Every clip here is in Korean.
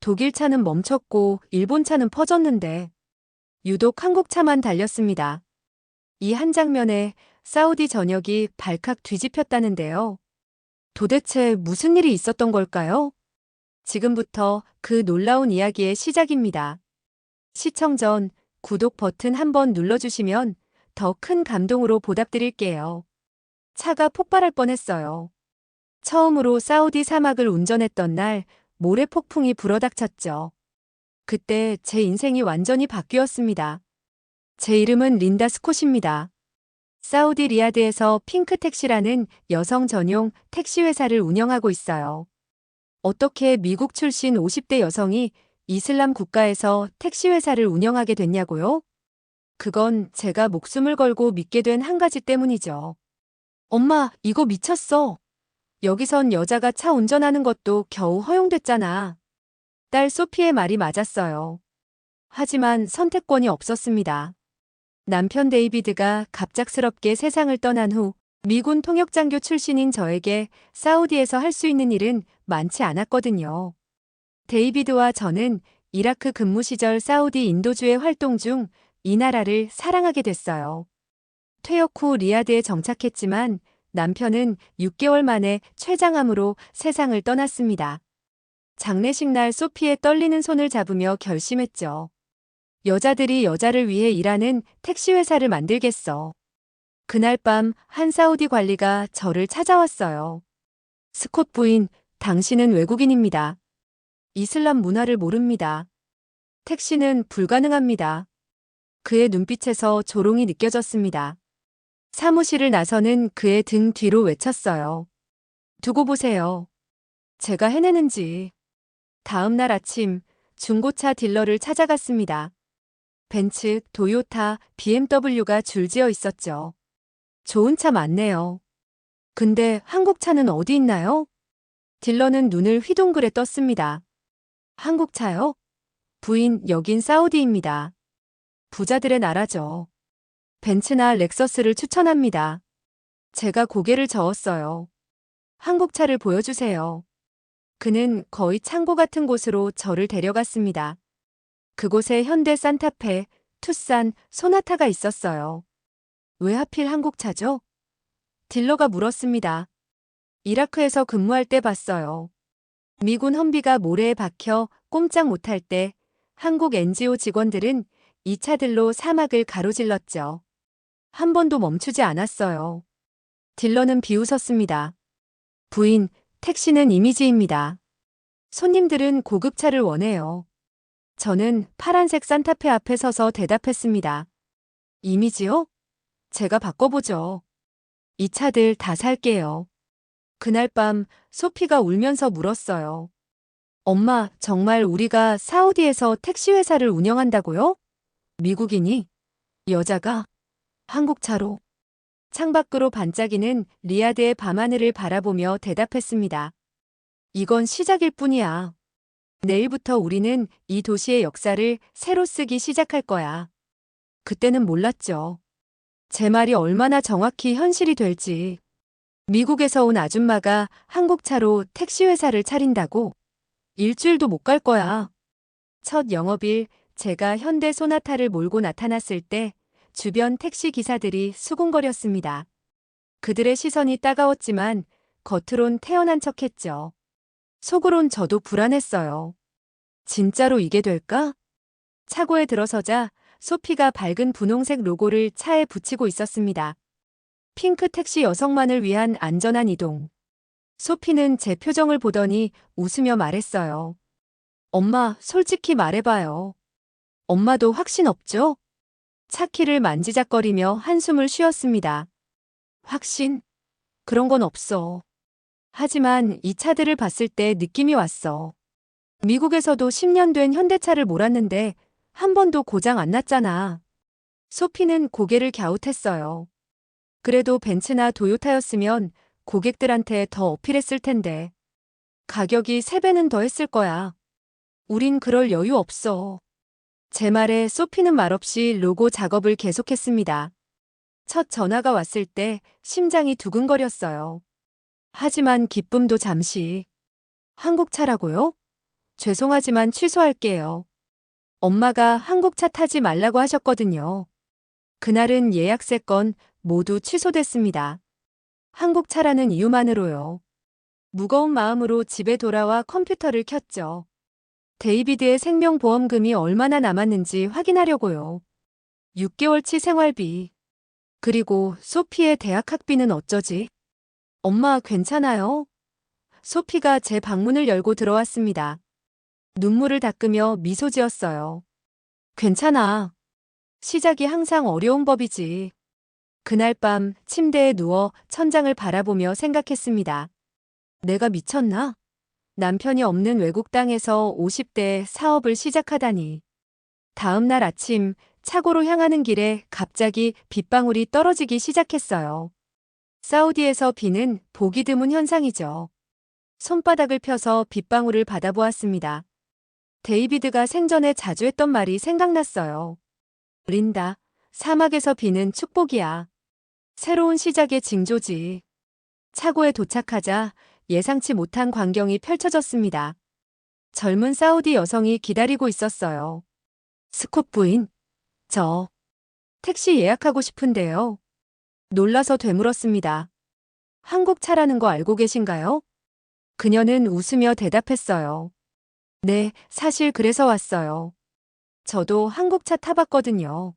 독일 차는 멈췄고 일본 차는 퍼졌는데 유독 한국 차만 달렸습니다. 이 한 장면에 사우디 전역이 발칵 뒤집혔다는데요. 도대체 무슨 일이 있었던 걸까요? 지금부터 그 놀라운 이야기의 시작입니다. 시청 전 구독 버튼 한번 눌러주시면 더 큰 감동으로 보답드릴게요. 차가 폭발할 뻔했어요. 처음으로 사우디 사막을 운전했던 날 모래 폭풍이 불어닥쳤죠. 그때 제 인생이 완전히 바뀌었습니다. 제 이름은 린다 스콧입니다. 사우디 리야드에서 핑크 택시라는 여성 전용 택시 회사를 운영하고 있어요. 어떻게 미국 출신 50대 여성이 이슬람 국가에서 택시 회사를 운영하게 됐냐고요? 그건 제가 목숨을 걸고 믿게 된 한 가지 때문이죠. 엄마, 이거 미쳤어. 여기선 여자가 차 운전하는 것도 겨우 허용됐잖아. 딸 소피의 말이 맞았어요. 하지만 선택권이 없었습니다. 남편 데이비드가 갑작스럽게 세상을 떠난 후 미군 통역장교 출신인 저에게 사우디에서 할 수 있는 일은 많지 않았거든요. 데이비드와 저는 이라크 근무 시절 사우디 인도주의 활동 중 이 나라를 사랑하게 됐어요. 퇴역 후 리야드에 정착했지만 남편은 6개월 만에 췌장암으로 세상을 떠났습니다. 장례식 날 소피의 떨리는 손을 잡으며 결심했죠. 여자들이 여자를 위해 일하는 택시 회사를 만들겠어. 그날 밤 한 사우디 관리가 저를 찾아왔어요. 스콧 부인, 당신은 외국인입니다. 이슬람 문화를 모릅니다. 택시는 불가능합니다. 그의 눈빛에서 조롱이 느껴졌습니다. 사무실을 나서는 그의 등 뒤로 외쳤어요. 두고 보세요. 제가 해내는지. 다음 날 아침 중고차 딜러를 찾아갔습니다. 벤츠, 도요타, BMW가 줄지어 있었죠. 좋은 차 많네요. 근데 한국 차는 어디 있나요? 딜러는 눈을 휘둥그레 떴습니다. 한국 차요? 부인, 여긴 사우디입니다. 부자들의 나라죠. 벤츠나 렉서스를 추천합니다. 제가 고개를 저었어요. 한국 차를 보여주세요. 그는 거의 창고 같은 곳으로 저를 데려갔습니다. 그곳에 현대 산타페, 투싼, 소나타가 있었어요. 왜 하필 한국 차죠? 딜러가 물었습니다. 이라크에서 근무할 때 봤어요. 미군 험비가 모래에 박혀 꼼짝 못할 때 한국 NGO 직원들은 이 차들로 사막을 가로질렀죠. 한 번도 멈추지 않았어요. 딜러는 비웃었습니다. 부인, 택시는 이미지입니다. 손님들은 고급차를 원해요. 저는 파란색 산타페 앞에 서서 대답했습니다. 이미지요? 제가 바꿔보죠. 이 차들 다 살게요. 그날 밤 소피가 울면서 물었어요. 엄마, 정말 우리가 사우디에서 택시 회사를 운영한다고요? 미국인이? 여자가? 한국 차로. 창밖으로 반짝이는 리야드의 밤하늘을 바라보며 대답했습니다. 이건 시작일 뿐이야. 내일부터 우리는 이 도시의 역사를 새로 쓰기 시작할 거야. 그때는 몰랐죠. 제 말이 얼마나 정확히 현실이 될지. 미국에서 온 아줌마가 한국 차로 택시 회사를 차린다고? 일주일도 못 갈 거야. 첫 영업일 제가 현대 소나타를 몰고 나타났을 때 주변 택시 기사들이 수군거렸습니다. 그들의 시선이 따가웠지만 겉으론 태연한 척했죠. 속으론 저도 불안했어요. 진짜로 이게 될까? 차고에 들어서자 소피가 밝은 분홍색 로고를 차에 붙이고 있었습니다. 핑크 택시 여성만을 위한 안전한 이동. 소피는 제 표정을 보더니 웃으며 말했어요. 엄마, 솔직히 말해봐요. 엄마도 확신 없죠? 차 키를 만지작거리며 한숨을 쉬었습니다. 확신? 그런 건 없어. 하지만 이 차들을 봤을 때 느낌이 왔어. 미국에서도 10년 된 현대차를 몰았는데 한 번도 고장 안 났잖아. 소피는 고개를 갸웃했어요. 그래도 벤츠나 도요타였으면 고객들한테 더 어필했을 텐데. 가격이 3배는 더 했을 거야. 우린 그럴 여유 없어. 제 말에 소피는 말없이 로고 작업을 계속했습니다. 첫 전화가 왔을 때 심장이 두근거렸어요. 하지만 기쁨도 잠시. 한국 차라고요? 죄송하지만 취소할게요. 엄마가 한국차 타지 말라고 하셨거든요. 그날은 예약 3건 모두 취소됐습니다. 한국차라는 이유만으로요. 무거운 마음으로 집에 돌아와 컴퓨터를 켰죠. 데이비드의 생명보험금이 얼마나 남았는지 확인하려고요. 6개월치 생활비. 그리고 소피의 대학 학비는 어쩌지? 엄마 괜찮아요? 소피가 제 방문을 열고 들어왔습니다. 눈물을 닦으며 미소 지었어요. 괜찮아. 시작이 항상 어려운 법이지. 그날 밤 침대에 누워 천장을 바라보며 생각했습니다. 내가 미쳤나? 남편이 없는 외국 땅에서 50대 사업을 시작하다니. 다음 날 아침 차고로 향하는 길에 갑자기 빗방울이 떨어지기 시작했어요. 사우디에서 비는 보기 드문 현상이죠. 손바닥을 펴서 빗방울을 받아보았습니다. 데이비드가 생전에 자주 했던 말이 생각났어요. 린다, 사막에서 비는 축복이야. 새로운 시작의 징조지. 차고에 도착하자 예상치 못한 광경이 펼쳐졌습니다. 젊은 사우디 여성이 기다리고 있었어요. 스콧 부인, 저 택시 예약하고 싶은데요. 놀라서 되물었습니다. 한국 차라는 거 알고 계신가요? 그녀는 웃으며 대답했어요. 네, 사실 그래서 왔어요. 저도 한국 차 타봤거든요.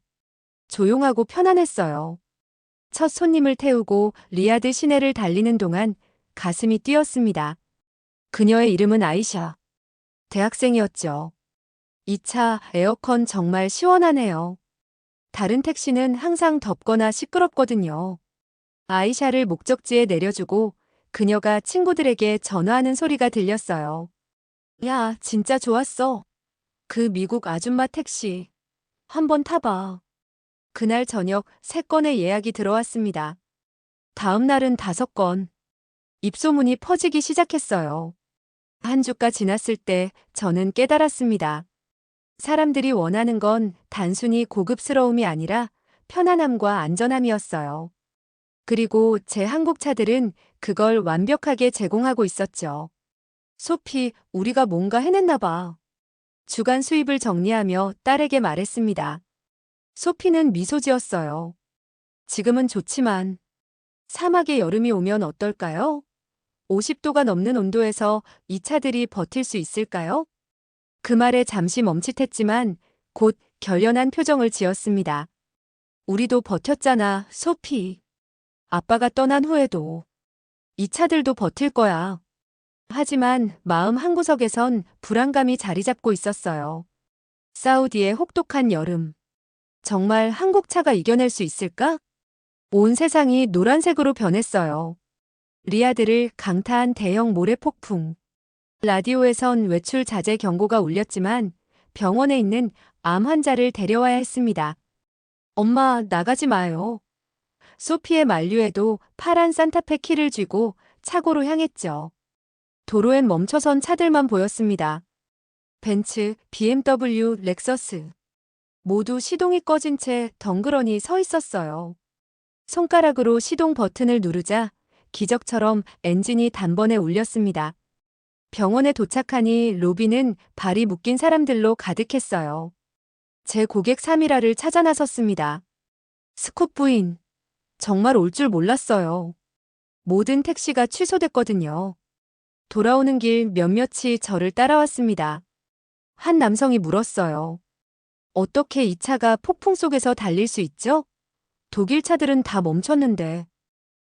조용하고 편안했어요. 첫 손님을 태우고 리야드 시내를 달리는 동안 가슴이 뛰었습니다. 그녀의 이름은 아이샤. 대학생이었죠. 이 차 에어컨 정말 시원하네요. 다른 택시는 항상 덥거나 시끄럽거든요. 아이샤를 목적지에 내려주고 그녀가 친구들에게 전화하는 소리가 들렸어요. 야, 진짜 좋았어. 그 미국 아줌마 택시. 한번 타봐. 그날 저녁 3건의 예약이 들어왔습니다. 다음 날은 5건. 입소문이 퍼지기 시작했어요. 한 주가 지났을 때 저는 깨달았습니다. 사람들이 원하는 건 단순히 고급스러움이 아니라 편안함과 안전함이었어요. 그리고 제 한국차들은 그걸 완벽하게 제공하고 있었죠. 소피, 우리가 뭔가 해냈나 봐. 주간 수입을 정리하며 딸에게 말했습니다. 소피는 미소 지었어요. 지금은 좋지만 사막의 여름이 오면 어떨까요? 50도가 넘는 온도에서 이 차들이 버틸 수 있을까요? 그 말에 잠시 멈칫했지만 곧 결연한 표정을 지었습니다. 우리도 버텼잖아, 소피. 아빠가 떠난 후에도. 이 차들도 버틸 거야. 하지만 마음 한구석에선 불안감이 자리 잡고 있었어요. 사우디의 혹독한 여름. 정말 한국 차가 이겨낼 수 있을까? 온 세상이 노란색으로 변했어요. 리야드를 강타한 대형 모래폭풍. 라디오에선 외출 자제 경고가 울렸지만 병원에 있는 암 환자를 데려와야 했습니다. 엄마, 나가지 마요. 소피의 만류에도 파란 산타페 키를 쥐고 차고로 향했죠. 도로엔 멈춰선 차들만 보였습니다. 벤츠, BMW, 렉서스. 모두 시동이 꺼진 채 덩그러니 서 있었어요. 손가락으로 시동 버튼을 누르자 기적처럼 엔진이 단번에 울렸습니다. 병원에 도착하니 로비는 발이 묶인 사람들로 가득했어요. 제 고객 3일화를 찾아 나섰습니다. 스콧 부인, 정말 올 줄 몰랐어요. 모든 택시가 취소됐거든요. 돌아오는 길 몇몇이 저를 따라왔습니다. 한 남성이 물었어요. 어떻게 이 차가 폭풍 속에서 달릴 수 있죠? 독일 차들은 다 멈췄는데.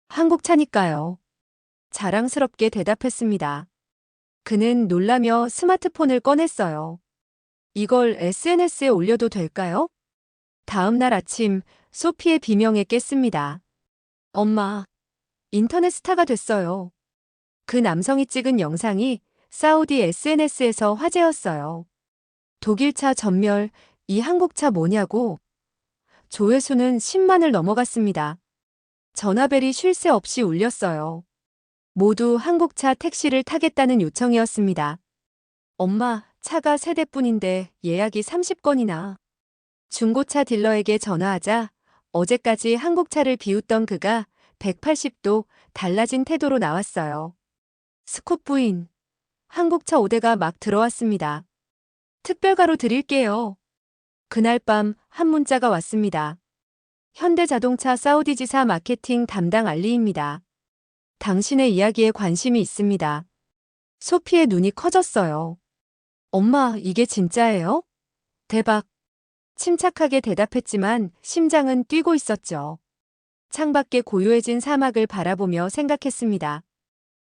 한국 차니까요. 자랑스럽게 대답했습니다. 그는 놀라며 스마트폰을 꺼냈어요. 이걸 SNS에 올려도 될까요? 다음 날 아침 소피의 비명에 깼습니다. 엄마, 인터넷 스타가 됐어요. 그 남성이 찍은 영상이 사우디 SNS에서 화제였어요. 독일차 전멸, 이 한국차 뭐냐고. 조회수는 10만을 넘어갔습니다. 전화벨이 쉴 새 없이 울렸어요. 모두 한국차 택시를 타겠다는 요청이었습니다. 엄마, 차가 3대뿐인데 예약이 30건이나. 중고차 딜러에게 전화하자 어제까지 한국차를 비웃던 그가 180도 달라진 태도로 나왔어요. 스콧 부인, 한국차 5대가 막 들어왔습니다. 특별가로 드릴게요. 그날 밤 한 문자가 왔습니다. 현대자동차 사우디 지사 마케팅 담당 알리입니다. 당신의 이야기에 관심이 있습니다. 소피의 눈이 커졌어요. 엄마, 이게 진짜예요? 대박. 침착하게 대답했지만 심장은 뛰고 있었죠. 창밖에 고요해진 사막을 바라보며 생각했습니다.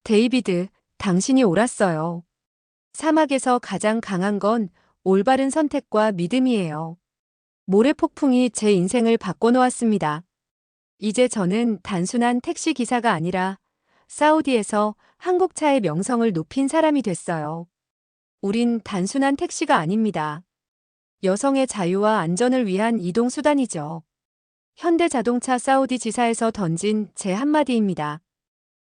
데이비드, 당신이 옳았어요. 사막에서 가장 강한 건 올바른 선택과 믿음이에요. 모래폭풍이 제 인생을 바꿔놓았습니다. 이제 저는 단순한 택시 기사가 아니라 사우디에서 한국차의 명성을 높인 사람이 됐어요. 우린 단순한 택시가 아닙니다. 여성의 자유와 안전을 위한 이동수단이죠. 현대자동차 사우디 지사에서 던진 제 한마디입니다.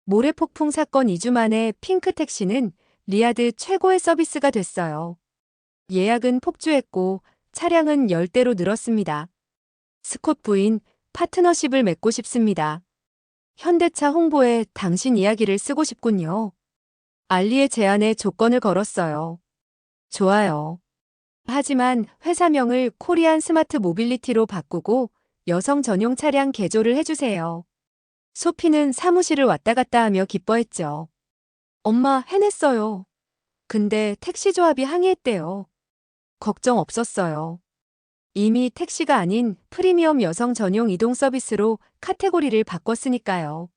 모래폭풍 사건 2주 만에 핑크택시는 리야드 최고의 서비스가 됐어요. 예약은 폭주했고 차량은 10대로 늘었습니다. 스콧 부인, 파트너십을 맺고 싶습니다. 현대차 홍보에 당신 이야기를 쓰고 싶군요. 알리의 제안에 조건을 걸었어요. 좋아요. 하지만 회사명을 코리안 스마트 모빌리티로 바꾸고 여성 전용 차량 개조를 해주세요. 소피는 사무실을 왔다 갔다 하며 기뻐했죠. 엄마, 해냈어요. 근데 택시 조합이 항의했대요. 걱정 없었어요. 이미 택시가 아닌 프리미엄 여성 전용 이동 서비스로 카테고리를 바꿨으니까요.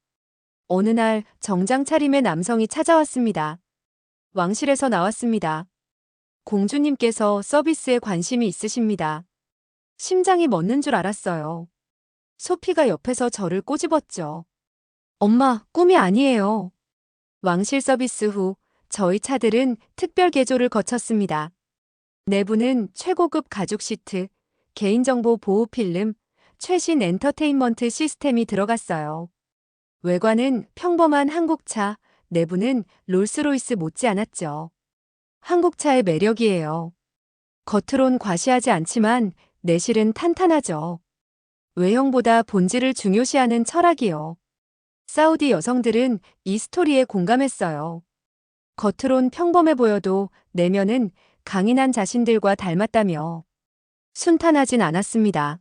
어느 날 정장 차림의 남성이 찾아왔습니다. 왕실에서 나왔습니다. 공주님께서 서비스에 관심이 있으십니다. 심장이 멎는 줄 알았어요. 소피가 옆에서 저를 꼬집었죠. 엄마, 꿈이 아니에요. 왕실 서비스 후 저희 차들은 특별 개조를 거쳤습니다. 내부는 최고급 가죽 시트, 개인정보 보호 필름, 최신 엔터테인먼트 시스템이 들어갔어요. 외관은 평범한 한국차, 내부는 롤스로이스 못지않았죠. 한국차의 매력이에요. 겉으론 과시하지 않지만 내실은 탄탄하죠. 외형보다 본질을 중요시하는 철학이요. 사우디 여성들은 이 스토리에 공감했어요. 겉으론 평범해 보여도 내면은 강인한 자신들과 닮았다며. 순탄하진 않았습니다.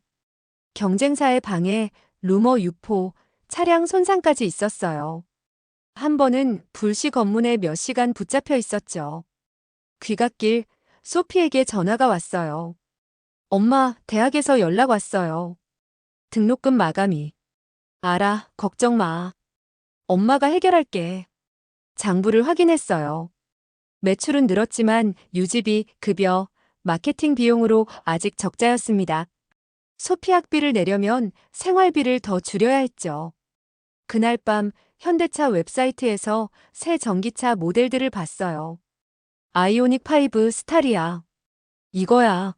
경쟁사의 방해, 루머 유포, 차량 손상까지 있었어요. 한 번은 불시 검문에 몇 시간 붙잡혀 있었죠. 귀갓길, 소피에게 전화가 왔어요. 엄마, 대학에서 연락 왔어요. 등록금 마감이. 알아, 걱정 마. 엄마가 해결할게. 장부를 확인했어요. 매출은 늘었지만 유지비, 급여, 마케팅 비용으로 아직 적자였습니다. 소피 학비를 내려면 생활비를 더 줄여야 했죠. 그날 밤 현대차 웹사이트에서 새 전기차 모델들을 봤어요. 아이오닉 5 스타리아. 이거야.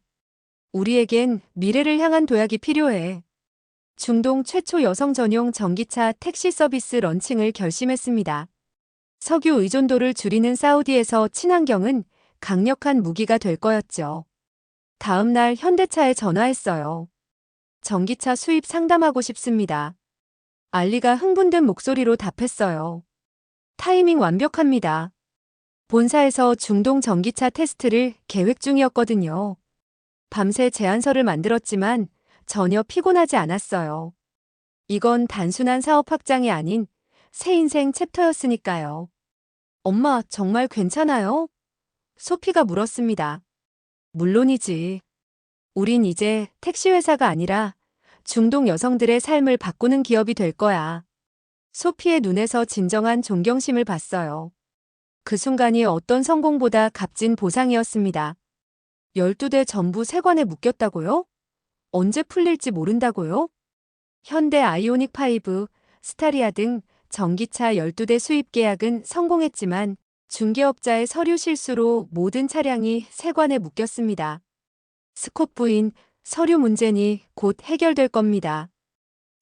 우리에겐 미래를 향한 도약이 필요해. 중동 최초 여성 전용 전기차 택시 서비스 런칭을 결심했습니다. 석유 의존도를 줄이는 사우디에서 친환경은 강력한 무기가 될 거였죠. 다음 날 현대차에 전화했어요. 전기차 수입 상담하고 싶습니다. 알리가 흥분된 목소리로 답했어요. 타이밍 완벽합니다. 본사에서 중동 전기차 테스트를 계획 중이었거든요. 밤새 제안서를 만들었지만 전혀 피곤하지 않았어요. 이건 단순한 사업 확장이 아닌 새 인생 챕터였으니까요. 엄마, 정말 괜찮아요? 소피가 물었습니다. 물론이지. 우린 이제 택시 회사가 아니라 중동 여성들의 삶을 바꾸는 기업이 될 거야. 소피의 눈에서 진정한 존경심을 봤어요. 그 순간이 어떤 성공보다 값진 보상이었습니다. 12대 전부 세관에 묶였다고요? 언제 풀릴지 모른다고요? 현대 아이오닉 5, 스타리아 등 전기차 12대 수입 계약은 성공했지만 중개업자의 서류 실수로 모든 차량이 세관에 묶였습니다. 스콧 부인, 서류 문제니 곧 해결될 겁니다.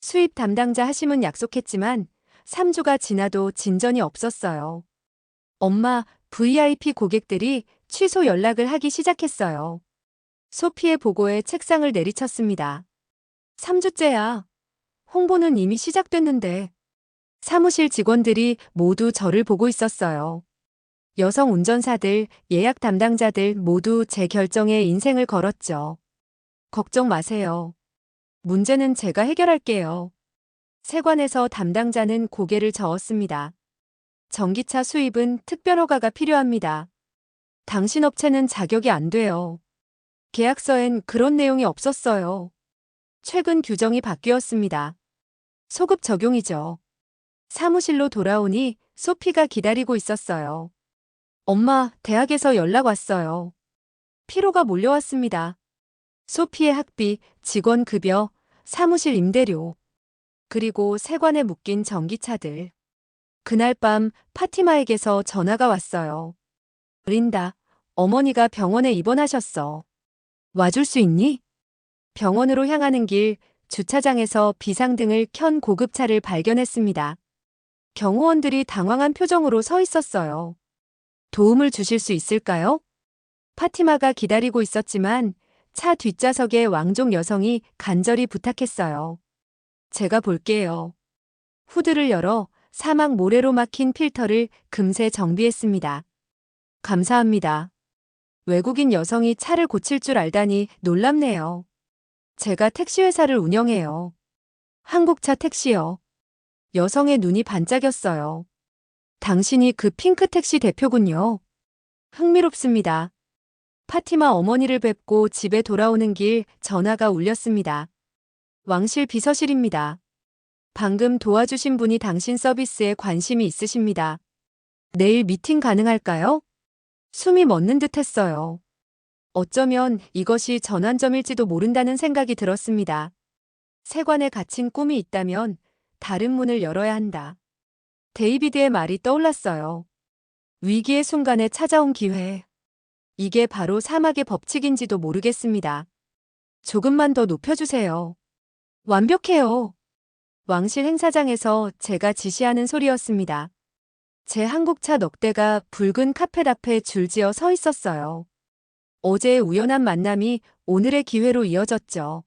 수입 담당자 하심은 약속했지만 3주가 지나도 진전이 없었어요. 엄마, VIP 고객들이 취소 연락을 하기 시작했어요. 소피의 보고에 책상을 내리쳤습니다. 3주째야. 홍보는 이미 시작됐는데. 사무실 직원들이 모두 저를 보고 있었어요. 여성 운전사들, 예약 담당자들 모두 제 결정에 인생을 걸었죠. 걱정 마세요. 문제는 제가 해결할게요. 세관에서 담당자는 고개를 저었습니다. 전기차 수입은 특별 허가가 필요합니다. 당신 업체는 자격이 안 돼요. 계약서엔 그런 내용이 없었어요. 최근 규정이 바뀌었습니다. 소급 적용이죠. 사무실로 돌아오니 소피가 기다리고 있었어요. 엄마, 대학에서 연락 왔어요. 피로가 몰려왔습니다. 소피의 학비, 직원 급여, 사무실 임대료, 그리고 세관에 묶인 전기차들. 그날 밤 파티마에게서 전화가 왔어요. 린다, 어머니가 병원에 입원하셨어. 와줄 수 있니? 병원으로 향하는 길 주차장에서 비상등을 켠 고급차를 발견했습니다. 경호원들이 당황한 표정으로 서 있었어요. 도움을 주실 수 있을까요? 파티마가 기다리고 있었지만 차 뒷좌석에 왕족 여성이 간절히 부탁했어요. 제가 볼게요. 후드를 열어 사막 모래로 막힌 필터를 금세 정비했습니다. 감사합니다. 외국인 여성이 차를 고칠 줄 알다니 놀랍네요. 제가 택시회사를 운영해요. 한국차 택시요. 여성의 눈이 반짝였어요. 당신이 그 핑크 택시 대표군요. 흥미롭습니다. 파티마 어머니를 뵙고 집에 돌아오는 길 전화가 울렸습니다. 왕실 비서실입니다. 방금 도와주신 분이 당신 서비스에 관심이 있으십니다. 내일 미팅 가능할까요? 숨이 멎는 듯 했어요. 어쩌면 이것이 전환점일지도 모른다는 생각이 들었습니다. 세관에 갇힌 꿈이 있다면 다른 문을 열어야 한다. 데이비드의 말이 떠올랐어요. 위기의 순간에 찾아온 기회. 이게 바로 사막의 법칙인지도 모르겠습니다. 조금만 더 높여주세요. 완벽해요. 왕실 행사장에서 제가 지시하는 소리였습니다. 제 한국차 넉 대가 붉은 카펫 앞에 줄지어 서 있었어요. 어제의 우연한 만남이 오늘의 기회로 이어졌죠.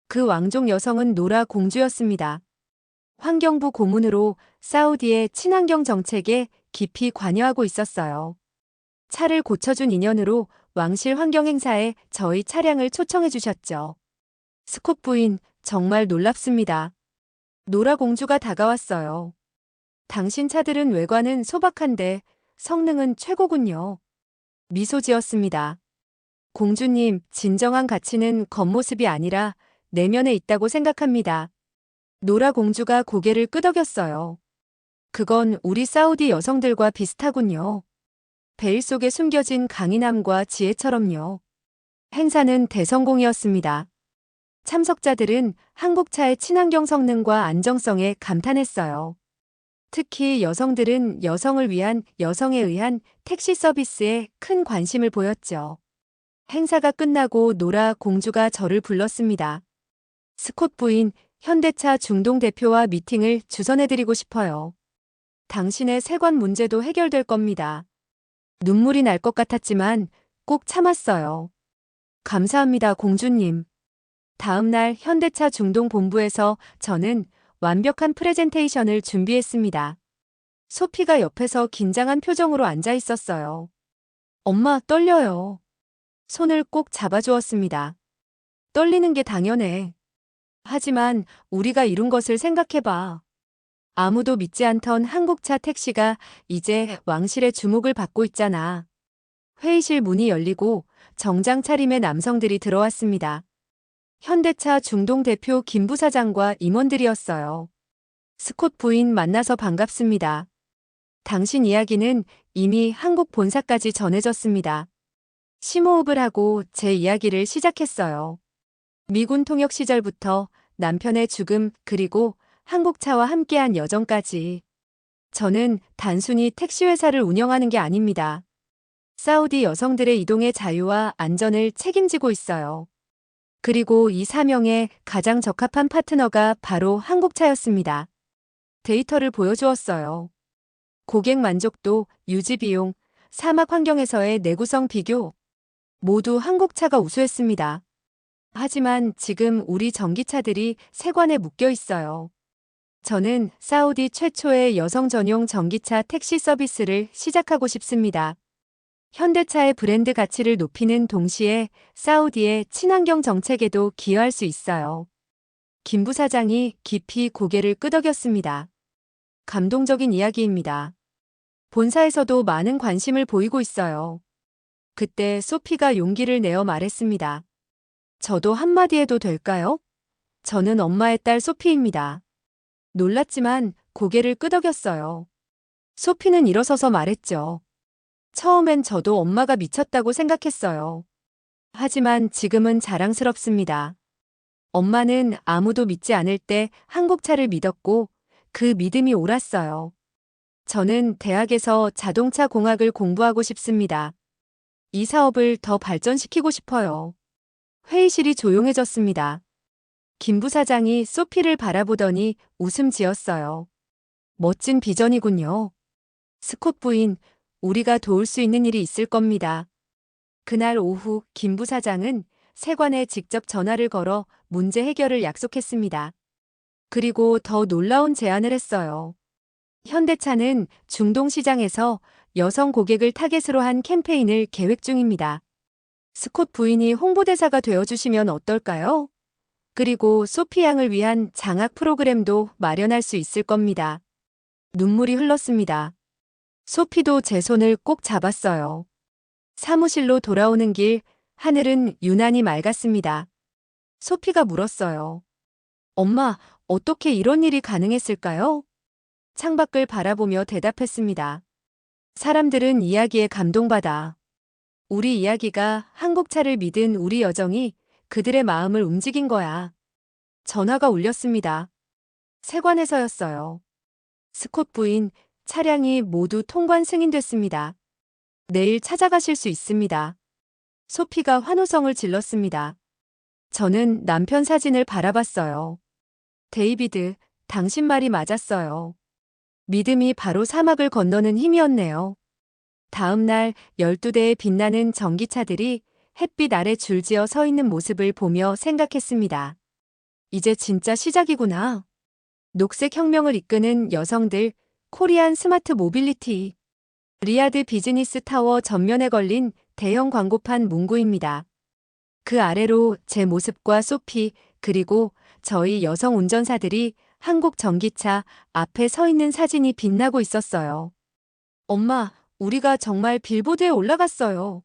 그 왕족 여성은 노라 공주였습니다. 환경부 고문으로 사우디의 친환경 정책에 깊이 관여하고 있었어요. 차를 고쳐준 인연으로 왕실 환경 행사에 저희 차량을 초청해 주셨죠. 스콧 부인, 정말 놀랍습니다. 노라 공주가 다가왔어요. 당신 차들은 외관은 소박한데 성능은 최고군요. 미소 지었습니다. 공주님, 진정한 가치는 겉모습이 아니라 내면에 있다고 생각합니다. 노라 공주가 고개를 끄덕였어요. 그건 우리 사우디 여성들과 비슷하군요. 베일 속에 숨겨진 강인함과 지혜처럼요. 행사는 대성공이었습니다. 참석자들은 한국차의 친환경 성능과 안정성에 감탄했어요. 특히 여성들은 여성을 위한 여성에 의한 택시 서비스에 큰 관심을 보였죠. 행사가 끝나고 노라 공주가 저를 불렀습니다. 스콧 부인, 현대차 중동 대표와 미팅을 주선해드리고 싶어요. 당신의 세관 문제도 해결될 겁니다. 눈물이 날 것 같았지만 꼭 참았어요. 감사합니다, 공주님. 다음 날 현대차 중동 본부에서 저는 완벽한 프레젠테이션을 준비했습니다. 소피가 옆에서 긴장한 표정으로 앉아 있었어요. 엄마, 떨려요. 손을 꼭 잡아주었습니다. 떨리는 게 당연해. 하지만 우리가 이룬 것을 생각해봐. 아무도 믿지 않던 한국차 택시가 이제 왕실의 주목을 받고 있잖아. 회의실 문이 열리고 정장 차림의 남성들이 들어왔습니다. 현대차 중동 대표 김 부사장과 임원들이었어요. 스콧 부인 만나서 반갑습니다. 당신 이야기는 이미 한국 본사까지 전해졌습니다. 심호흡을 하고 제 이야기를 시작했어요. 미군 통역 시절부터 남편의 죽음 그리고 한국차와 함께한 여정까지. 저는 단순히 택시회사를 운영하는 게 아닙니다. 사우디 여성들의 이동의 자유와 안전을 책임지고 있어요. 그리고 이 사명에 가장 적합한 파트너가 바로 한국차였습니다. 데이터를 보여주었어요. 고객 만족도, 유지 비용, 사막 환경에서의 내구성 비교, 모두 한국차가 우수했습니다. 하지만 지금 우리 전기차들이 세관에 묶여 있어요. 저는 사우디 최초의 여성 전용 전기차 택시 서비스를 시작하고 싶습니다. 현대차의 브랜드 가치를 높이는 동시에 사우디의 친환경 정책에도 기여할 수 있어요. 김 부사장이 깊이 고개를 끄덕였습니다. 감동적인 이야기입니다. 본사에서도 많은 관심을 보이고 있어요. 그때 소피가 용기를 내어 말했습니다. 저도 한마디 해도 될까요? 저는 엄마의 딸 소피입니다. 놀랐지만 고개를 끄덕였어요. 소피는 일어서서 말했죠. 처음엔 저도 엄마가 미쳤다고 생각했어요. 하지만 지금은 자랑스럽습니다. 엄마는 아무도 믿지 않을 때 한국차를 믿었고 그 믿음이 옳았어요. 저는 대학에서 자동차 공학을 공부하고 싶습니다. 이 사업을 더 발전시키고 싶어요. 회의실이 조용해졌습니다. 김 부사장이 소피를 바라보더니 웃음 지었어요. 멋진 비전이군요. 스콧 부인, 우리가 도울 수 있는 일이 있을 겁니다. 그날 오후 김 부사장은 세관에 직접 전화를 걸어 문제 해결을 약속했습니다. 그리고 더 놀라운 제안을 했어요. 현대차는 중동 시장에서 여성 고객을 타겟으로 한 캠페인을 계획 중입니다. 스콧 부인이 홍보대사가 되어주시면 어떨까요? 그리고 소피 양을 위한 장학 프로그램도 마련할 수 있을 겁니다. 눈물이 흘렀습니다. 소피도 제 손을 꼭 잡았어요. 사무실로 돌아오는 길, 하늘은 유난히 맑았습니다. 소피가 물었어요. 엄마, 어떻게 이런 일이 가능했을까요? 창밖을 바라보며 대답했습니다. 사람들은 이야기에 감동받아. 우리 이야기가 한국차를 믿은 우리 여정이 그들의 마음을 움직인 거야. 전화가 울렸습니다. 세관에서였어요. 스콧 부인, 차량이 모두 통관 승인됐습니다. 내일 찾아가실 수 있습니다. 소피가 환호성을 질렀습니다. 저는 남편 사진을 바라봤어요. 데이비드, 당신 말이 맞았어요. 믿음이 바로 사막을 건너는 힘이었네요. 다음 날 12대의 빛나는 전기차들이 햇빛 아래 줄지어 서 있는 모습을 보며 생각했습니다. 이제 진짜 시작이구나. 녹색 혁명을 이끄는 여성들, 코리안 스마트 모빌리티. 리야드 비즈니스 타워 전면에 걸린 대형 광고판 문구입니다. 그 아래로 제 모습과 소피, 그리고 저희 여성 운전사들이 한국 전기차 앞에 서 있는 사진이 빛나고 있었어요. 엄마, 우리가 정말 빌보드에 올라갔어요.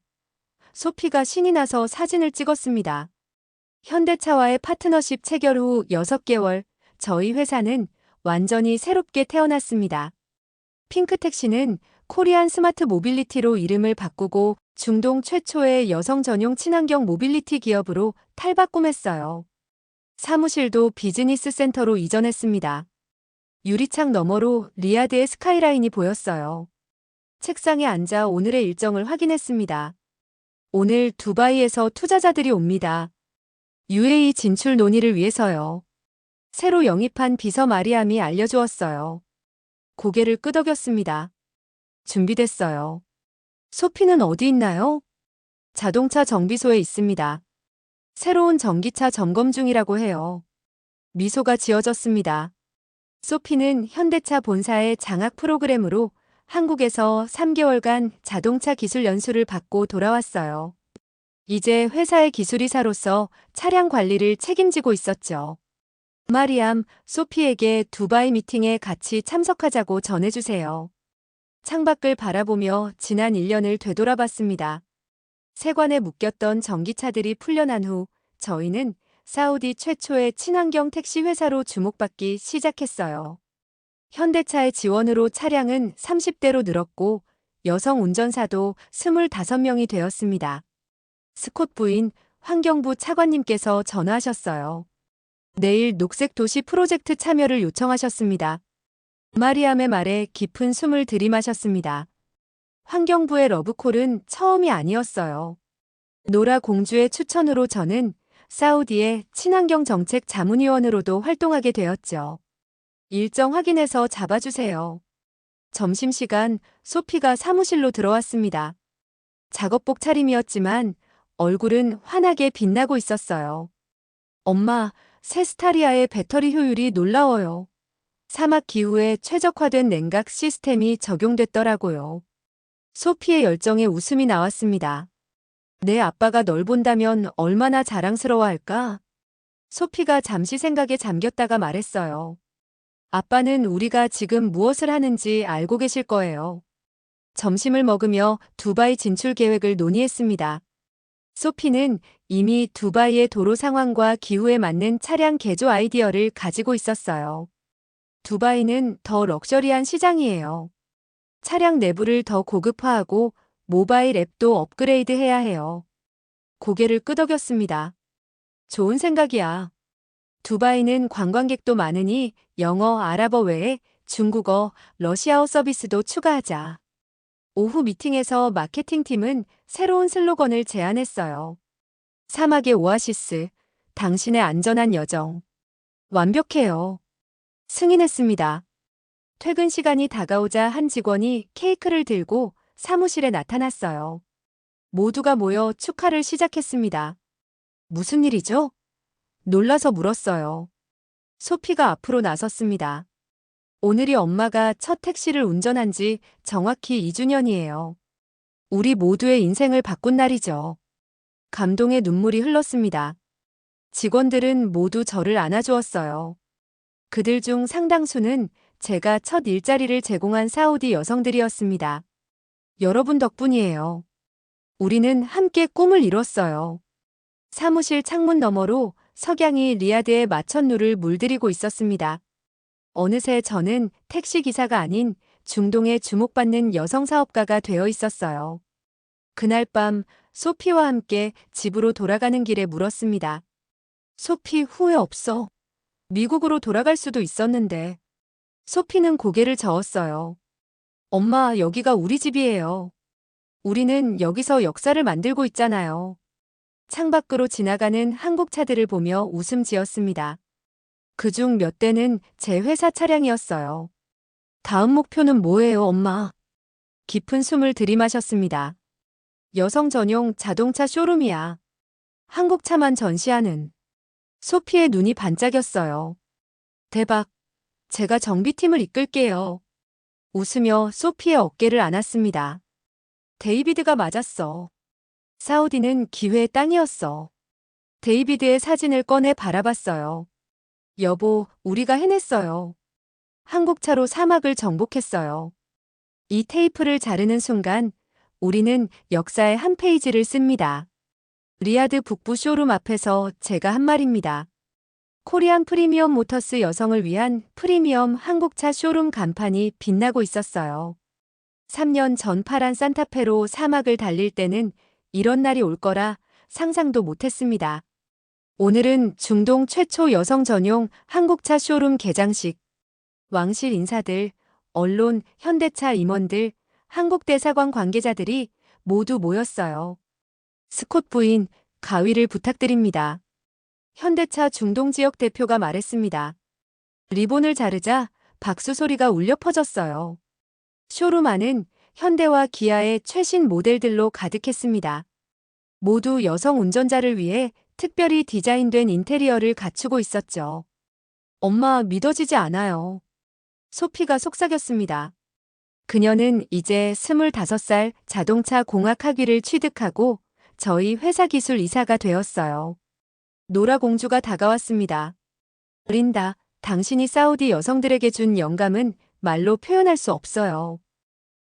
소피가 신이 나서 사진을 찍었습니다. 현대차와의 파트너십 체결 후 6개월, 저희 회사는 완전히 새롭게 태어났습니다. 핑크택시는 코리안 스마트 모빌리티로 이름을 바꾸고 중동 최초의 여성 전용 친환경 모빌리티 기업으로 탈바꿈했어요. 사무실도 비즈니스 센터로 이전했습니다. 유리창 너머로 리야드의 스카이라인이 보였어요. 책상에 앉아 오늘의 일정을 확인했습니다. 오늘 두바이에서 투자자들이 옵니다. UAE 진출 논의를 위해서요. 새로 영입한 비서 마리암이 알려주었어요. 고개를 끄덕였습니다. 준비됐어요. 소피는 어디 있나요? 자동차 정비소에 있습니다. 새로운 전기차 점검 중이라고 해요. 미소가 지어졌습니다. 소피는 현대차 본사의 장학 프로그램으로 한국에서 3개월간 자동차 기술 연수를 받고 돌아왔어요. 이제 회사의 기술이사로서 차량 관리를 책임지고 있었죠. 마리암, 소피에게 두바이 미팅에 같이 참석하자고 전해주세요. 창밖을 바라보며 지난 1년을 되돌아봤습니다. 세관에 묶였던 전기차들이 풀려난 후 저희는 사우디 최초의 친환경 택시 회사로 주목받기 시작했어요. 현대차의 지원으로 차량은 30대로 늘었고 여성 운전사도 25명이 되었습니다. 스콧 부인, 환경부 차관님께서 전화하셨어요. 내일 녹색 도시 프로젝트 참여를 요청하셨습니다. 마리암의 말에 깊은 숨을 들이마셨습니다. 환경부의 러브콜은 처음이 아니었어요. 노라 공주의 추천으로 저는 사우디의 친환경 정책 자문위원으로도 활동하게 되었죠. 일정 확인해서 잡아주세요. 점심시간 소피가 사무실로 들어왔습니다. 작업복 차림이었지만 얼굴은 환하게 빛나고 있었어요. 엄마, 새 스타리아의 배터리 효율이 놀라워요. 사막 기후에 최적화된 냉각 시스템이 적용됐더라고요. 소피의 열정에 웃음이 나왔습니다. 내 아빠가 널 본다면 얼마나 자랑스러워할까? 소피가 잠시 생각에 잠겼다가 말했어요. 아빠는 우리가 지금 무엇을 하는지 알고 계실 거예요. 점심을 먹으며 두바이 진출 계획을 논의했습니다. 소피는 이미 두바이의 도로 상황과 기후에 맞는 차량 개조 아이디어를 가지고 있었어요. 두바이는 더 럭셔리한 시장이에요. 차량 내부를 더 고급화하고 모바일 앱도 업그레이드 해야 해요. 고개를 끄덕였습니다. 좋은 생각이야. 두바이는 관광객도 많으니 영어, 아랍어 외에 중국어, 러시아어 서비스도 추가하자. 오후 미팅에서 마케팅팀은 새로운 슬로건을 제안했어요. 사막의 오아시스, 당신의 안전한 여정. 완벽해요. 승인했습니다. 퇴근 시간이 다가오자 한 직원이 케이크를 들고 사무실에 나타났어요. 모두가 모여 축하를 시작했습니다. 무슨 일이죠? 놀라서 물었어요. 소피가 앞으로 나섰습니다. 오늘이 엄마가 첫 택시를 운전한 지 정확히 2주년이에요. 우리 모두의 인생을 바꾼 날이죠. 감동의 눈물이 흘렀습니다. 직원들은 모두 저를 안아주었어요. 그들 중 상당수는 제가 첫 일자리를 제공한 사우디 여성들이었습니다. 여러분 덕분이에요. 우리는 함께 꿈을 이뤘어요. 사무실 창문 너머로 석양이 리야드의 마천루를 물들이고 있었습니다. 어느새 저는 택시기사가 아닌 중동에 주목받는 여성 사업가가 되어 있었어요. 그날 밤 소피와 함께 집으로 돌아가는 길에 물었습니다. 소피 후회 없어. 미국으로 돌아갈 수도 있었는데. 소피는 고개를 저었어요. 엄마, 여기가 우리 집이에요. 우리는 여기서 역사를 만들고 있잖아요. 창밖으로 지나가는 한국 차들을 보며 웃음 지었습니다. 그중 몇 대는 제 회사 차량이었어요. 다음 목표는 뭐예요, 엄마? 깊은 숨을 들이마셨습니다. 여성 전용 자동차 쇼룸이야. 한국 차만 전시하는. 소피의 눈이 반짝였어요. 대박. 제가 정비팀을 이끌게요. 웃으며 소피의 어깨를 안았습니다. 데이비드가 맞았어. 사우디는 기회의 땅이었어. 데이비드의 사진을 꺼내 바라봤어요. 여보, 우리가 해냈어요. 한국차로 사막을 정복했어요. 이 테이프를 자르는 순간 우리는 역사의 한 페이지를 씁니다. 리야드 북부 쇼룸 앞에서 제가 한 말입니다. 코리안 프리미엄 모터스 여성을 위한 프리미엄 한국차 쇼룸 간판이 빛나고 있었어요. 3년 전 파란 산타페로 사막을 달릴 때는 이런 날이 올 거라 상상도 못했습니다. 오늘은 중동 최초 여성 전용 한국차 쇼룸 개장식. 왕실 인사들, 언론, 현대차 임원들, 한국대사관 관계자들이 모두 모였어요. 스콧 부인, 가위를 부탁드립니다. 현대차 중동 지역 대표가 말했습니다. 리본을 자르자 박수 소리가 울려 퍼졌어요. 쇼룸 안은 현대와 기아의 최신 모델들로 가득했습니다. 모두 여성 운전자를 위해 특별히 디자인된 인테리어를 갖추고 있었죠. 엄마, 믿어지지 않아요. 소피가 속삭였습니다. 그녀는 이제 25살 자동차 공학 학위를 취득하고 저희 회사 기술 이사가 되었어요. 노라 공주가 다가왔습니다. 린다, 당신이 사우디 여성들에게 준 영감은 말로 표현할 수 없어요.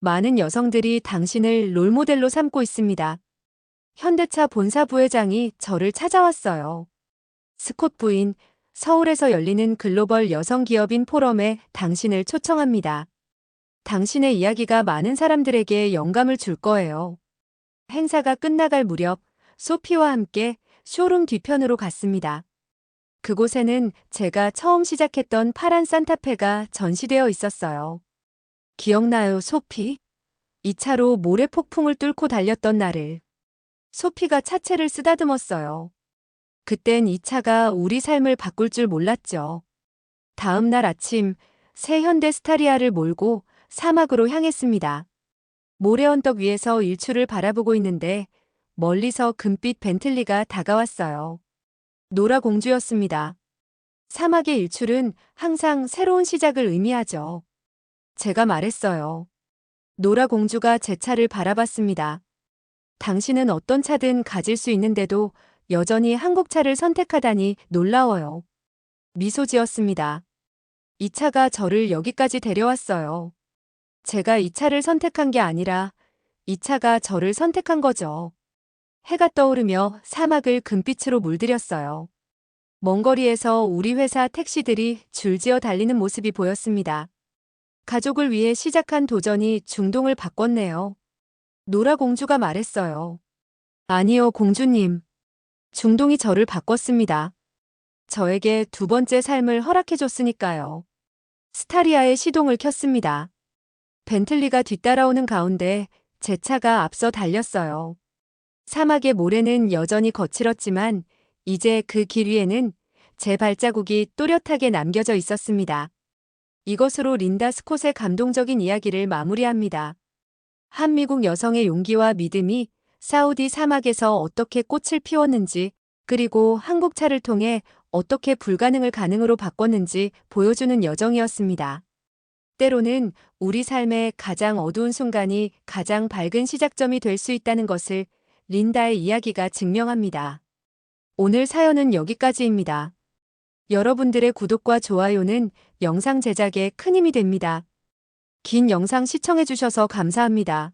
많은 여성들이 당신을 롤모델로 삼고 있습니다. 현대차 본사 부회장이 저를 찾아왔어요. 스콧 부인, 서울에서 열리는 글로벌 여성 기업인 포럼에 당신을 초청합니다. 당신의 이야기가 많은 사람들에게 영감을 줄 거예요. 행사가 끝나갈 무렵 소피와 함께 쇼룸 뒤편으로 갔습니다. 그곳에는 제가 처음 시작했던 파란 산타페가 전시되어 있었어요. 기억나요, 소피? 이 차로 모래 폭풍을 뚫고 달렸던 날을. 소피가 차체를 쓰다듬었어요. 그땐 이 차가 우리 삶을 바꿀 줄 몰랐죠. 다음 날 아침 새 현대 스타리아를 몰고 사막으로 향했습니다. 모래 언덕 위에서 일출을 바라보고 있는데 멀리서 금빛 벤틀리가 다가왔어요. 노라 공주였습니다. 사막의 일출은 항상 새로운 시작을 의미하죠. 제가 말했어요. 노라 공주가 제 차를 바라봤습니다. 당신은 어떤 차든 가질 수 있는데도 여전히 한국차를 선택하다니 놀라워요. 미소 지었습니다. 이 차가 저를 여기까지 데려왔어요. 제가 이 차를 선택한 게 아니라 이 차가 저를 선택한 거죠. 해가 떠오르며 사막을 금빛으로 물들였어요. 먼 거리에서 우리 회사 택시들이 줄지어 달리는 모습이 보였습니다. 가족을 위해 시작한 도전이 중동을 바꿨네요. 노라 공주가 말했어요. 아니요, 공주님. 중동이 저를 바꿨습니다. 저에게 두 번째 삶을 허락해줬으니까요. 스타리아의 시동을 켰습니다. 벤틀리가 뒤따라오는 가운데 제 차가 앞서 달렸어요. 사막의 모래는 여전히 거칠었지만 이제 그 길 위에는 제 발자국이 또렷하게 남겨져 있었습니다. 이것으로 린다 스콧의 감동적인 이야기를 마무리합니다. 한 미국 여성의 용기와 믿음이 사우디 사막에서 어떻게 꽃을 피웠는지, 그리고 한국차를 통해 어떻게 불가능을 가능으로 바꿨는지 보여주는 여정이었습니다. 때로는 우리 삶의 가장 어두운 순간이 가장 밝은 시작점이 될 수 있다는 것을 린다의 이야기가 증명합니다. 오늘 사연은 여기까지입니다. 여러분들의 구독과 좋아요는 영상 제작에 큰 힘이 됩니다. 긴 영상 시청해주셔서 감사합니다.